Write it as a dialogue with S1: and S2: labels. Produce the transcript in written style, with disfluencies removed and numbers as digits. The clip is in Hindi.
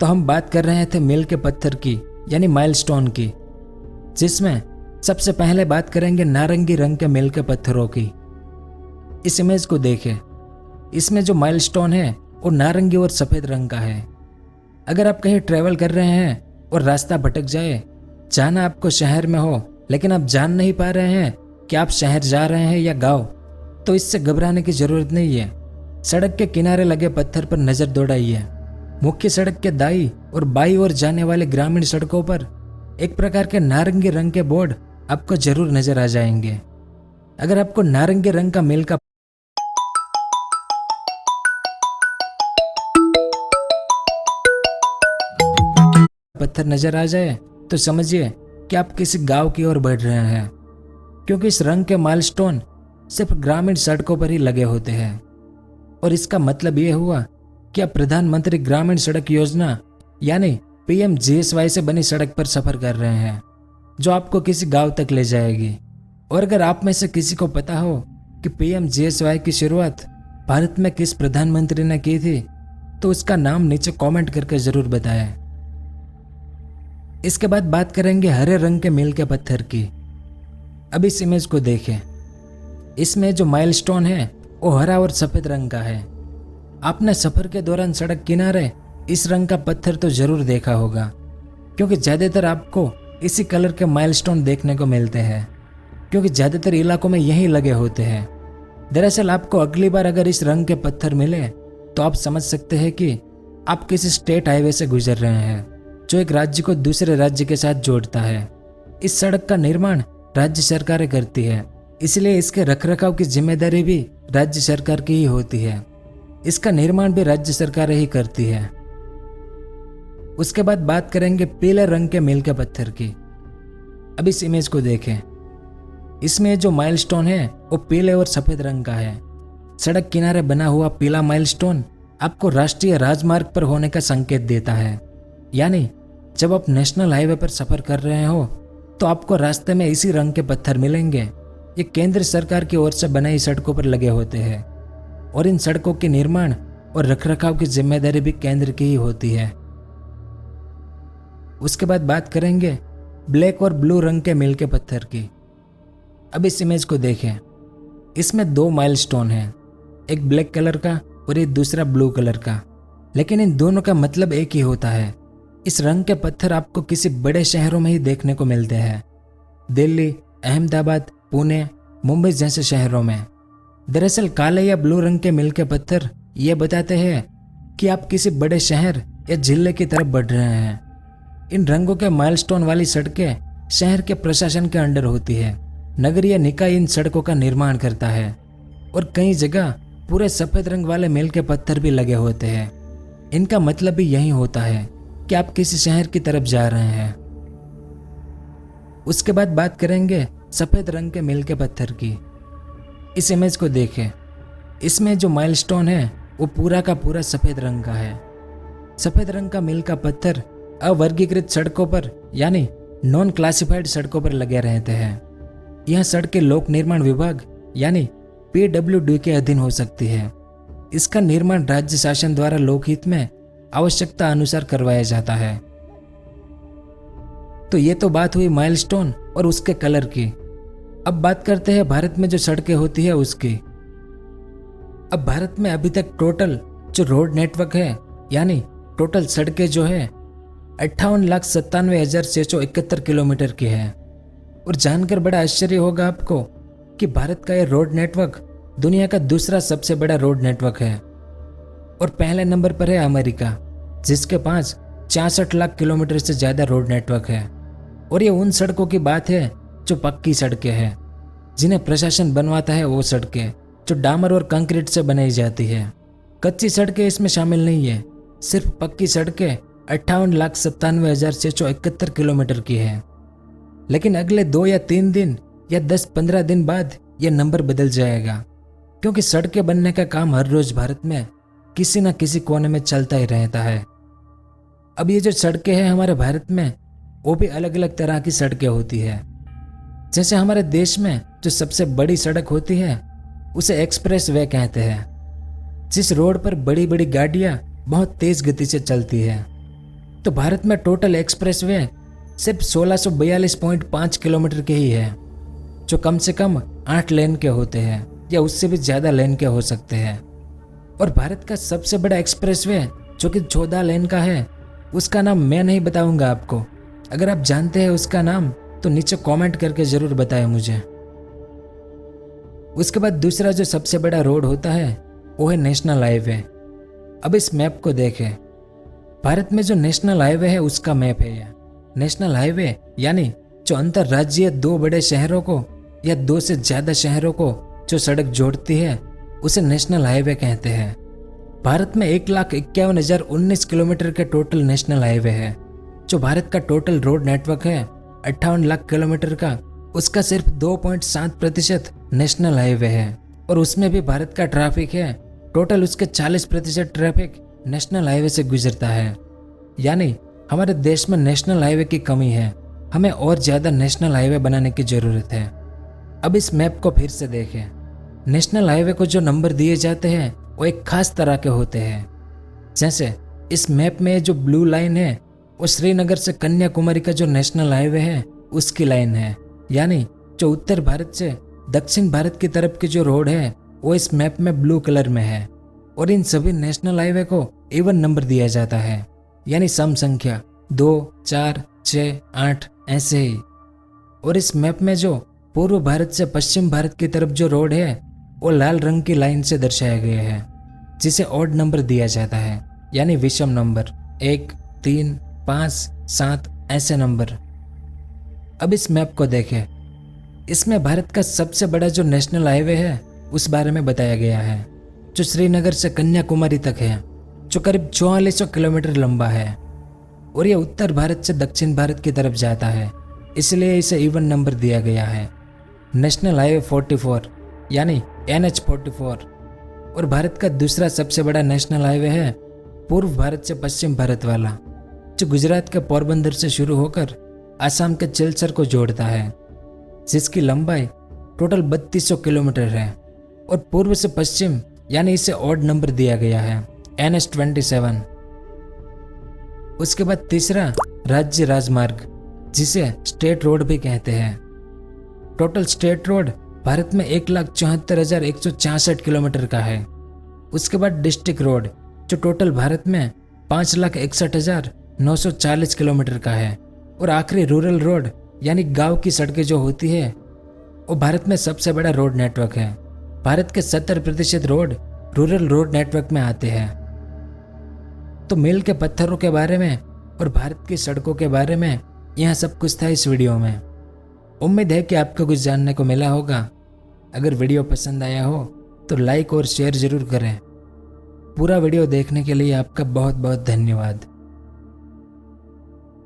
S1: तो हम बात कर रहे थे मील के पत्थर की, यानी माइलस्टोन की, जिसमें सबसे पहले बात करेंगे नारंगी रंग के मील के पत्थरों की। इस इमेज को देखें, इसमें जो माइलस्टोन है वो नारंगी और सफ़ेद रंग का है। अगर आप कहीं ट्रैवल कर रहे हैं और रास्ता भटक जाए, जाना आपको शहर में हो लेकिन आप जान नहीं पा रहे हैं कि आप शहर जा रहे हैं या गांव, तो इससे घबराने की ज़रूरत नहीं है। सड़क के किनारे लगे पत्थर पर नज़र दौड़ाइए। मुख्य सड़क के दाईं और बाईं ओर जाने वाले ग्रामीण सड़कों पर एक प्रकार के नारंगी रंग के बोर्ड आपको जरूर नजर आ जाएंगे। अगर आपको नारंगी रंग का मील का पत्थर नजर आ जाए तो समझिए कि आप किसी गांव की ओर बढ़ रहे हैं, क्योंकि इस रंग के माइलस्टोन सिर्फ ग्रामीण सड़कों पर ही लगे होते हैं। और इसका मतलब ये हुआ कि आप प्रधानमंत्री ग्रामीण सड़क योजना यानी PMGSY से बनी सड़क पर सफर कर रहे हैं, जो आपको किसी गांव तक ले जाएगी। और अगर आप में से किसी को पता हो कि PMGSY की शुरुआत भारत में किस प्रधानमंत्री ने की थी, तो उसका नाम नीचे कमेंट करके जरूर बताएं। इसके बाद बात करेंगे हरे रंग के मील के पत्थर की। अब इस इमेज को देखें, इसमें जो माइलस्टोन है वो हरा और सफ़ेद रंग का है। आपने सफ़र के दौरान सड़क किनारे इस रंग का पत्थर तो जरूर देखा होगा, क्योंकि ज़्यादातर आपको इसी कलर के माइलस्टोन देखने को मिलते हैं, क्योंकि ज़्यादातर इलाकों में यही लगे होते हैं। दरअसल आपको अगली बार अगर इस रंग के पत्थर मिले तो आप समझ सकते हैं कि आप किसी स्टेट हाईवे से गुजर रहे हैं, जो एक राज्य को दूसरे राज्य के साथ जोड़ता है। इस सड़क का निर्माण राज्य सरकारें करती है, इसलिए इसके रखरखाव की जिम्मेदारी भी राज्य सरकार की ही होती है। इसका निर्माण भी राज्य सरकारें ही करती है। उसके बाद बात करेंगे पीले रंग के मील के पत्थर की। अब इस इमेज को देखें, इसमें जो माइलस्टोन है वो पीले और सफ़ेद रंग का है। सड़क किनारे बना हुआ पीला माइलस्टोन आपको राष्ट्रीय राजमार्ग पर होने का संकेत देता है, यानी जब आप नेशनल हाईवे पर सफर कर रहे हो तो आपको रास्ते में इसी रंग के पत्थर मिलेंगे। ये केंद्र सरकार की ओर से बनाई सड़कों पर लगे होते हैं, और इन सड़कों के निर्माण और रखरखाव की जिम्मेदारी भी केंद्र की ही होती है। उसके बाद बात करेंगे ब्लैक और ब्लू रंग के मील के पत्थर की। अब इस इमेज को देखें, इसमें दो माइलस्टोन हैं, एक ब्लैक कलर का और एक दूसरा ब्लू कलर का, लेकिन इन दोनों का मतलब एक ही होता है। इस रंग के पत्थर आपको किसी बड़े शहरों में ही देखने को मिलते हैं, दिल्ली, अहमदाबाद, पुणे, मुंबई जैसे शहरों में। दरअसल काले या ब्लू रंग के मील के पत्थर ये बताते हैं कि आप किसी बड़े शहर या जिले की तरफ बढ़ रहे हैं। इन रंगों के माइलस्टोन वाली सड़कें शहर के प्रशासन के अंडर होती है। नगरीय निकाय इन सड़कों का निर्माण करता है, और कई जगह पूरे सफ़ेद रंग वाले मील के पत्थर भी लगे होते हैं। इनका मतलब भी यही होता है कि आप किसी शहर की तरफ जा रहे हैं। उसके बाद बात करेंगे सफ़ेद रंग के मील के पत्थर की। इस इमेज को देखें, इसमें जो माइलस्टोन है वो पूरा का पूरा सफ़ेद रंग का है। सफ़ेद रंग का मील का पत्थर अवर्गीकृत सड़कों पर यानी नॉन क्लासिफाइड सड़कों पर लगे रहते हैं। यह सड़कें लोक निर्माण विभाग यानी PWD के अधीन हो सकती है। इसका निर्माण राज्य शासन द्वारा लोकहित में आवश्यकता अनुसार करवाया जाता है। तो ये तो बात हुई माइलस्टोन और उसके कलर की। अब बात करते हैं भारत में जो सड़कें होती है उसकी। अब भारत में अभी तक टोटल जो रोड नेटवर्क है यानी टोटल सड़कें जो है 58,97,671 किलोमीटर की है। और जानकर बड़ा आश्चर्य होगा आपको कि भारत का यह रोड नेटवर्क दुनिया का दूसरा सबसे बड़ा रोड नेटवर्क है, और पहले नंबर पर है अमेरिका, जिसके पास 66 लाख किलोमीटर से ज़्यादा रोड नेटवर्क है। और ये उन सड़कों की बात है जो पक्की सड़कें हैं, जिन्हें प्रशासन बनवाता है वो सड़कें जो डामर और कंक्रीट से बनाई जाती है। कच्ची सड़कें इसमें शामिल नहीं है, सिर्फ पक्की सड़कें 58,97,671 किलोमीटर की है। लेकिन अगले 2 या 3 दिन या 10-15 दिन बाद यह नंबर बदल जाएगा, क्योंकि सड़कें बनने का काम हर रोज भारत में किसी न किसी कोने में चलता ही रहता है। अब ये जो सड़कें हैं हमारे भारत में, वो भी अलग अलग तरह की सड़कें होती है। जैसे हमारे देश में जो सबसे बड़ी सड़क होती है उसे एक्सप्रेस वे कहते हैं, जिस रोड पर बड़ी बड़ी गाड़ियां बहुत तेज गति से चलती है। तो भारत में टोटल एक्सप्रेसवे सिर्फ 1642.5 किलोमीटर के ही है, जो कम से कम 8 लेन के होते हैं या उससे भी ज़्यादा लेन के हो सकते हैं। और भारत का सबसे बड़ा एक्सप्रेसवे जो कि 14 लेन का है, उसका नाम मैं नहीं बताऊंगा आपको। अगर आप जानते हैं उसका नाम तो नीचे कमेंट करके ज़रूर बताएं मुझे। उसके बाद दूसरा जो सबसे बड़ा रोड होता है वो है नेशनल हाईवे। अब इस मैप को देखें। भारत में जो नेशनल हाईवे है उसका मैप है यह। नेशनल हाईवे यानी जो अंतरराज्यीय 2 बड़े शहरों को या 2 से ज़्यादा शहरों को जो सड़क जोड़ती है उसे नेशनल हाईवे कहते हैं। भारत में 1,51,019 किलोमीटर के टोटल नेशनल हाईवे है। जो भारत का टोटल रोड नेटवर्क है 58 लाख किलोमीटर का, उसका सिर्फ 2.7% नेशनल हाईवे है। और उसमें भी भारत का ट्रैफिक है टोटल उसके 40% ट्रैफिक नेशनल हाईवे से गुजरता है। यानी हमारे देश में नेशनल हाईवे की कमी है, हमें और ज़्यादा नेशनल हाईवे बनाने की ज़रूरत है। अब इस मैप को फिर से देखें। नेशनल हाईवे को जो नंबर दिए जाते हैं वो एक खास तरह के होते हैं। जैसे इस मैप में जो ब्लू लाइन है वो श्रीनगर से कन्याकुमारी का जो नेशनल हाईवे है उसकी लाइन है। यानी जो उत्तर भारत से दक्षिण भारत की तरफ की जो रोड है वो इस मैप में ब्लू कलर में है। और इन सभी नेशनल हाईवे को इवन नंबर दिया जाता है, यानी सम संख्या 2, 4, 6, 8 ऐसे ही। और इस मैप में जो पूर्व भारत से पश्चिम भारत की तरफ जो रोड है वो लाल रंग की लाइन से दर्शाया गया है, जिसे ऑड नंबर दिया जाता है, यानी विषम नंबर 1, 3, 5, 7 ऐसे नंबर। अब इस मैप को देखें। इसमें भारत का सबसे बड़ा जो नेशनल हाईवे है उस बारे में बताया गया है, जो श्रीनगर से कन्याकुमारी तक है, जो करीब 4400 किलोमीटर लंबा है। और यह उत्तर भारत से दक्षिण भारत की तरफ जाता है, इसलिए इसे इवन नंबर दिया गया है, नेशनल हाईवे 44 यानी NH44। और भारत का दूसरा सबसे बड़ा नेशनल हाईवे है पूर्व भारत से पश्चिम भारत वाला, जो गुजरात के पोरबंदर से शुरू होकर आसाम के सिलचर को जोड़ता है, जिसकी लंबाई टोटल 3200 किलोमीटर है। और पूर्व से पश्चिम यानी इसे ऑड नंबर दिया गया है, NH27। उसके बाद तीसरा राज्य राजमार्ग, जिसे स्टेट रोड भी कहते हैं। टोटल स्टेट रोड भारत में 1,74,166 किलोमीटर का है। उसके बाद डिस्ट्रिक्ट रोड, जो टोटल भारत में 5,61,940 किलोमीटर का है। और आखिरी रूरल रोड यानी गांव की सड़कें जो होती है वो भारत में सबसे बड़ा रोड नेटवर्क है। भारत के 70% रोड रूरल रोड नेटवर्क में आते हैं। तो मील के पत्थरों के बारे में और भारत की सड़कों के बारे में यह सब कुछ था इस वीडियो में। उम्मीद है कि आपको कुछ जानने को मिला होगा। अगर वीडियो पसंद आया हो तो लाइक और शेयर जरूर करें। पूरा वीडियो देखने के लिए आपका बहुत बहुत धन्यवाद।